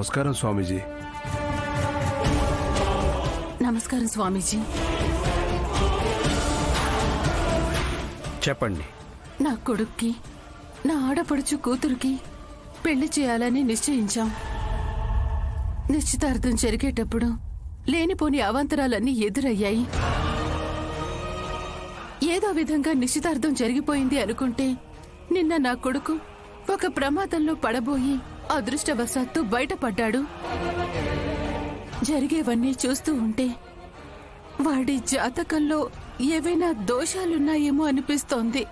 నమస్కారం స్వామీజీ. నమస్కారం స్వామీజీ. చెప్పండి. నా కొడుక్కి నా ఆడపడుచు కూతురికి పెళ్లి చేయాలని నిశ్చయించాం. నిశ్చితార్థం జరిగేటప్పుడు లేనిపోని అవాంతరాలన్నీ ఎదురయ్యాయి. ఏదో విధంగా నిశ్చితార్థం జరిగిపోయింది అనుకుంటే నిన్న నా కొడుకు ఒక ప్రమాదంలో పడబోయి అదృష్టవశాత్తు బయటపడ్డాడు. జరిగేవన్నీ చూస్తూ ఉంటే వాడి జాతకంలో ఏవైనా దోషాలున్నాయేమో అనిపిస్తోంది.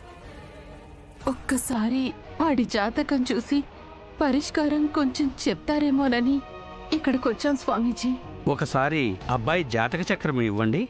ఒక్కసారి వాడి జాతకం చూసి పరిష్కారం కొంచెం చెప్తారేమోనని ఇక్కడికొచ్చాం స్వామీజీ. ఒకసారి అబ్బాయి జాతక చక్రం ఇవ్వండి.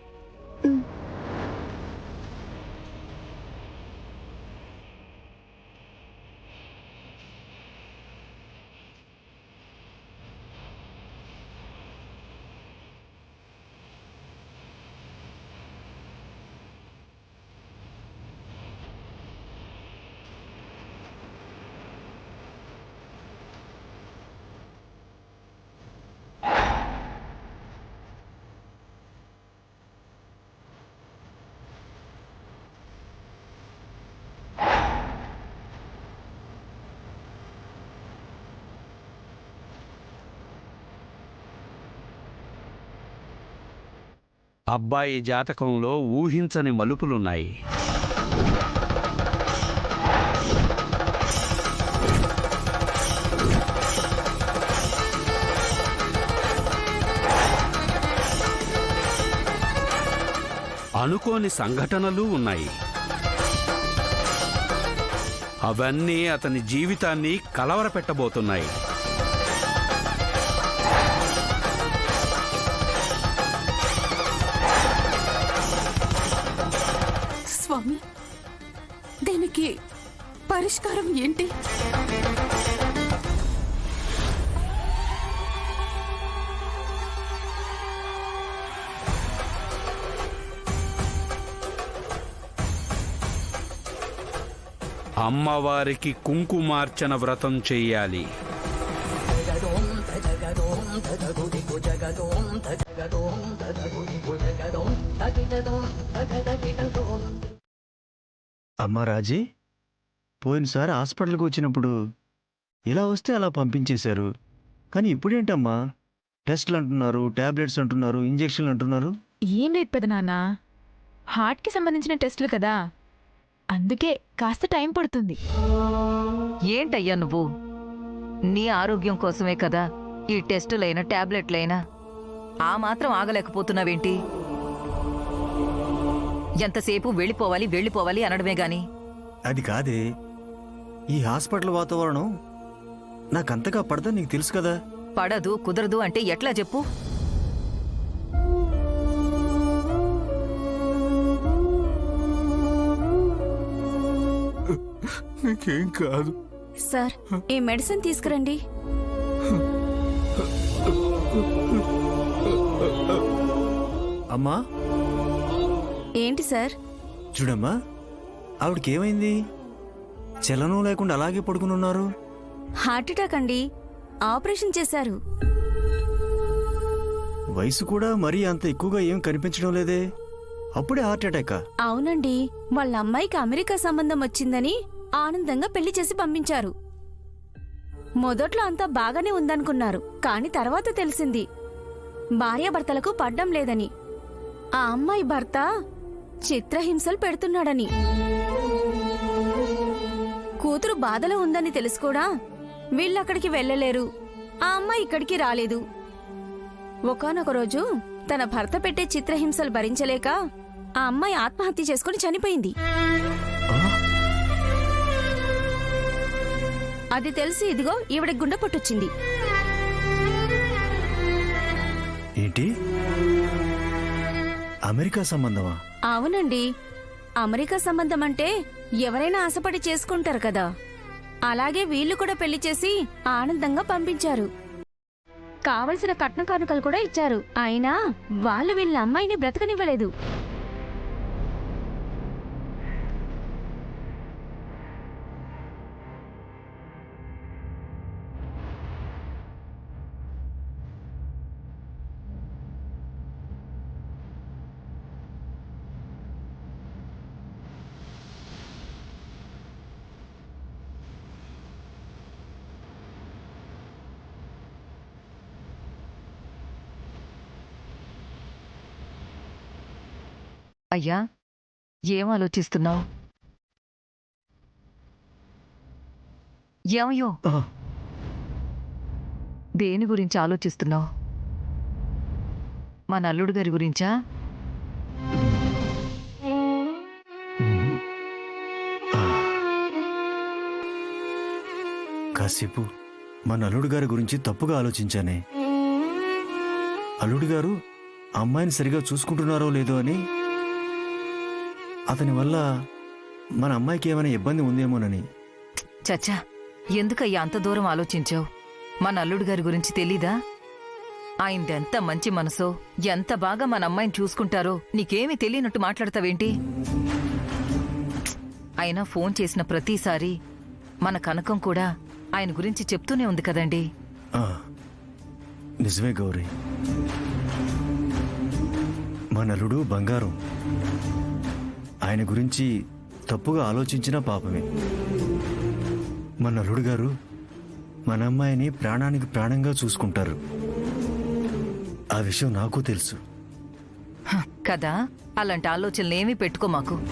అబ్బాయి జాతకంలో ఊహించని మలుపులున్నాయి. అనుకోని సంఘటనలు ఉన్నాయి. అవన్నీ అతని జీవితాన్ని కలవరపెట్టబోతున్నాయి. స్వామి, దీనికి పరిష్కారం ఏంటి? అమ్మవారికి కుంకుమార్చన వ్రతం చెయ్యాలి. అమ్మా రాజీ, పోయినసారి హాస్పిటల్కి వచ్చినప్పుడు ఇలా వస్తే అలా పంపించేశారు. కానీ ఇప్పుడేంటమ్మా టెస్ట్లు అంటున్నారు, టాబ్లెట్స్ అంటున్నారు, ఇంజెక్షన్లు అంటున్నారు? ఏం లేదు పెదనాన్న, హార్ట్కి సంబంధించిన టెస్టులు కదా, అందుకే కాస్త టైం పడుతుంది. ఏంటయ్యా నువ్వు? నీ ఆరోగ్యం కోసమే కదా ఈ టెస్టులైనా టాబ్లెట్లైనా. ఆ మాత్రం ఆగలేకపోతున్నావేంటి? ఎంతసేపు వెళ్ళిపోవాలి వెళ్ళిపోవాలి అనడమే గాని. అది కాదే, ఈ హాస్పిటల్ వాతావరణం నాకంతగా పడదని నీకు తెలుసు కదా. పడదు కుదరదు అంటే ఎట్లా చెప్పు? నీకేం కాదు సార్, ఈ మెడిసిన్ తీసుకురండి. అమ్మా. ఏంటి సార్? చూడమ్మా, ఆవిడకేమైంది? చలనం లేకుండా అలాగే పడుకుని ఉన్నారు. హార్ట్అటాక్ అండి, ఆపరేషన్ చేశారు. వయసు కూడా మరీ అంత ఎక్కువగా ఏం కనిపించడం లేదే, అప్పుడే హార్ట్ అటాకా? అవునండి, వాళ్ళ అమ్మాయికి అమెరికా సంబంధం వచ్చిందని ఆనందంగా పెళ్లి చేసి పంపించారు. మొదట్లో అంతా బాగానే ఉందనుకున్నారు, కాని తర్వాత తెలిసింది భార్యాభర్తలకు పడ్డం లేదని. ఆ అమ్మాయి భర్త చిత్రహింసలు పెడుతున్నాడని. కూతురు బాధలో ఉందని తెలుసు కూడా వీళ్ళక్కడికి వెళ్ళలేరు, ఆ అమ్మాయి ఇక్కడికి రాలేదు. ఒకానొక రోజు తన భర్త పెట్టే చిత్రహింసలు భరించలేక ఆ అమ్మాయి ఆత్మహత్య చేసుకుని చనిపోయింది. అది తెలిసి ఇదిగో ఈవిడ గుండె పొట్టొచ్చింది. ఏంటి, అమెరికా సంబంధమా? అవునండి, అమెరికా సంబంధం అంటే ఎవరైనా ఆశపడి చేసుకుంటారు కదా, అలాగే వీళ్ళు కూడా పెళ్లి చేసి ఆనందంగా పంపించారు. కావలసిన కట్న కానుకలు కూడా ఇచ్చారు, అయినా వాళ్ళు వీళ్ళ అమ్మాయిని బ్రతకనివ్వలేదు. అయ్యా ఏం ఆలోచిస్తున్నావు? ఏమయ్యో ఆ, దేని గురించి ఆలోచిస్తున్నావు? మా నల్లుడు గారి గురించా? కాసేపు మన అల్లుడు గారి గురించి తప్పుగా ఆలోచించానే. అల్లుడు గారు అమ్మాయిని సరిగా చూసుకుంటున్నారో లేదో అని, అతని వల్ల మన అమ్మాయికి ఏమైనా ఇబ్బంది ఉందేమోనని. చచ్చా, ఎందుకయ్యా అంత దూరం ఆలోచించావు? మా నల్లుడు గారి గురించి తెలీదా? ఆయనదెంత మంచి మనసో, ఎంత బాగా మన అమ్మాయిని చూసుకుంటారో నీకేమీ తెలియనట్టు మాట్లాడతావేంటి? అయినా ఫోన్ చేసిన ప్రతిసారి మన కనకం కూడా ఆయన గురించి చెప్తూనే ఉంది కదండి. ఆ, నిజమే గౌరీ. మన అల్లుడు బంగారం. ఆయన గురించి తప్పుగా ఆలోచించిన పాపమే. మన అల్లుడు గారు మన అమ్మాయిని ప్రాణానికి ప్రాణంగా చూసుకుంటారు. ఆ విషయం నాకు తెలుసు. కదా, అలాంటి ఆలోచనలేమీ పెట్టుకో మాకు.